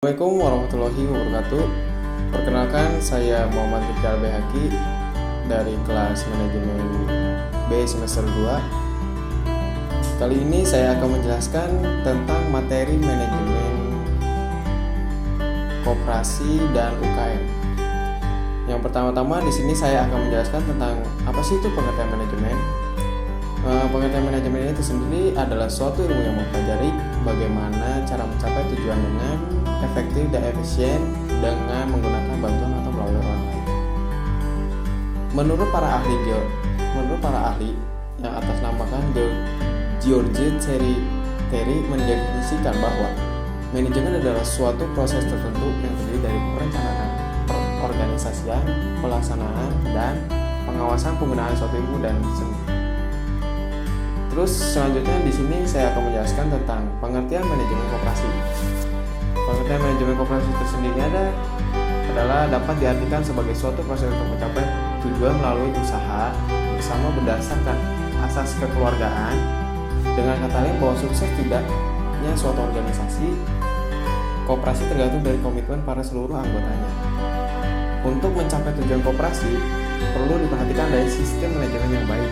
Assalamualaikum warahmatullahi wabarakatuh. Perkenalkan, saya Muhammad Fikar Behaki dari kelas manajemen B semester 2. Kali ini saya akan menjelaskan tentang materi manajemen koperasi dan UKM. Yang pertama-tama di sini saya akan menjelaskan tentang apa sih itu pengertian manajemen. Pengertian manajemen itu sendiri adalah suatu ilmu yang mempelajari bagaimana cara mencapai tujuan dengan efektif dan efisien dengan menggunakan bantuan atau melalui orang lain. Menurut para ahli yang atas namakan George Terry mendefinisikan bahwa manajemen adalah suatu proses tertentu yang terdiri dari perencanaan, perorganisasian, pelaksanaan, dan pengawasan penggunaan suatu ilmu dan seni. Terus selanjutnya di sini saya akan menjelaskan tentang pengertian manajemen koperasi. Pengertian manajemen koperasi tersendiri adalah dapat diartikan sebagai suatu proses untuk mencapai tujuan melalui usaha bersama berdasarkan asas kekeluargaan. Dengan kata lain, bahwa sukses tidaknya suatu organisasi koperasi tergantung dari komitmen para seluruh anggotanya. Untuk mencapai tujuan koperasi perlu diperhatikan dari sistem manajemen yang baik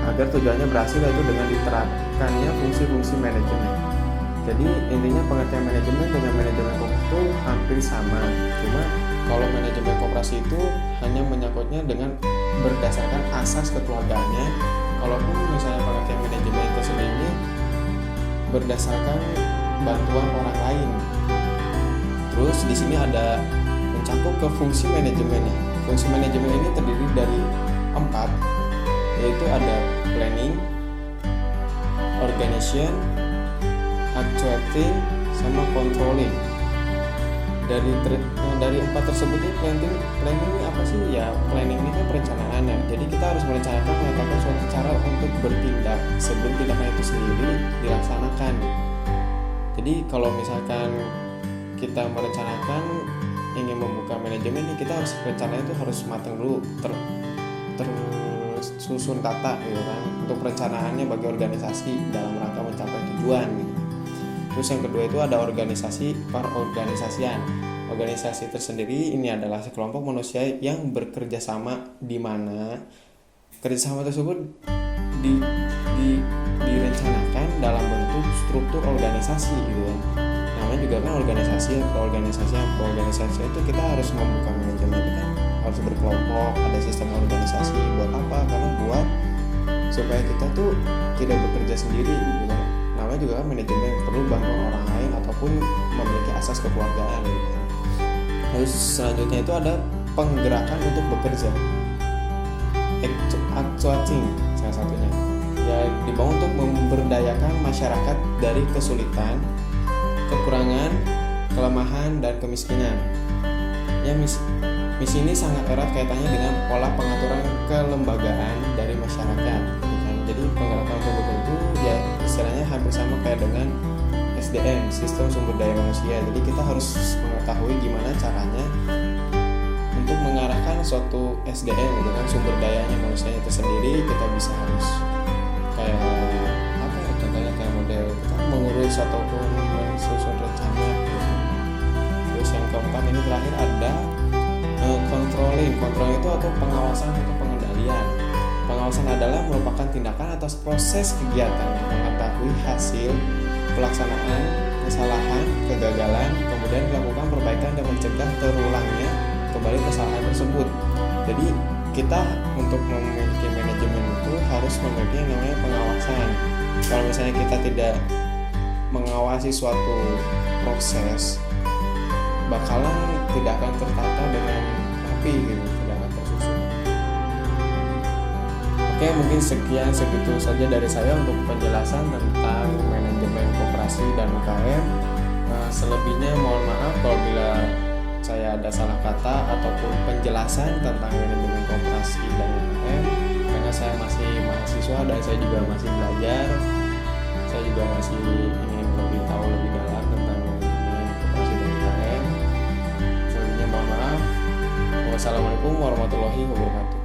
agar tujuannya berhasil, yaitu dengan diterapkannya fungsi-fungsi manajemen. Jadi intinya pengertian manajemen dengan manajemen koperasi itu hampir sama. Cuma kalau manajemen koperasi itu hanya menyangkutnya dengan berdasarkan asas kekeluargaannya. Kalaupun misalnya pengertian manajemen itu sendiri berdasarkan bantuan orang lain. Terus di sini ada mencakup ke fungsi manajemennya. Fungsi manajemen ini terdiri dari 4, yaitu ada planning, organization, actuating, sama controlling. Dari 4 tersebut ini planning ini apa sih? Ya, planning ini kan perencanaan ya. Jadi kita harus merencanakan, menetapkan suatu cara untuk bertindak sebelum tindakan itu sendiri dilaksanakan. Jadi kalau misalkan kita merencanakan ingin membuka manajemen ini, kita harus rencananya itu harus matang dulu, tersusun tata gitu kan, untuk perencanaannya bagi organisasi dalam rangka mencapai tujuan gitu. Terus yang kedua itu ada perorganisasian. Organisasi tersendiri ini adalah sekelompok manusia yang bekerja sama, di mana kerjasama tersebut direncanakan dalam bentuk struktur organisasi gitu kan. Namanya juga kan organisasi itu kita harus membuka manajemen itu kan harus berkelompok, ada sistem organisasi. Buat apa? Karena buat supaya kita tuh tidak bekerja sendiri gitu kan. Namanya juga kan manajemen perlu bantuan orang lain ataupun memiliki asas kekeluargaan gitu kan. Terus selanjutnya itu ada penggerakan untuk bekerja, actuating salah satunya, ya dibangun untuk memberdayakan masyarakat dari kesulitan, kekurangan, kelemahan, dan kemiskinan. Ya, misi ini sangat erat kaitannya dengan pola pengaturan kelembagaan dari masyarakat. Jadi penggerakan untuk bekerja itu ya istilahnya hampir sama kayak dengan SDM, sistem sumber daya manusia. Jadi kita harus mengetahui gimana caranya untuk mengarahkan suatu SDM gitu kan, sumber dayanya manusia itu sendiri. Kita bisa harus kayak apa ya, contohnya kayak model kita mengurus ataupun mensusun rencana gitu. Terus yang keempat ini terakhir ada controlling itu atau pengawasan atau pengendalian. Pengawasan adalah merupakan tindakan atas proses kegiatan, mengetahui hasil pelaksanaan, kesalahan, kegagalan, kemudian melakukan perbaikan dan mencegah terulangnya kembali kesalahan tersebut. Jadi kita untuk memiliki manajemen itu harus memiliki yang namanya pengawasan. Kalau misalnya kita tidak mengawasi suatu proses, bakalan tidak akan tertata dengan rapi gitu, tidak akan tersusun. Oke, mungkin segitu saja dari saya untuk penjelasan tentang manajemen koperasi dan UKM. Selebihnya mohon maaf kalau bila saya ada salah kata ataupun penjelasan tentang manajemen koperasi dan UKM, karena saya masih mahasiswa dan saya juga masih belajar. Saya juga masih ingin lebih tahu lebih dalam tentang manajemen koperasi dan UKM. Selebihnya mohon maaf. Wassalamualaikum warahmatullahi wabarakatuh.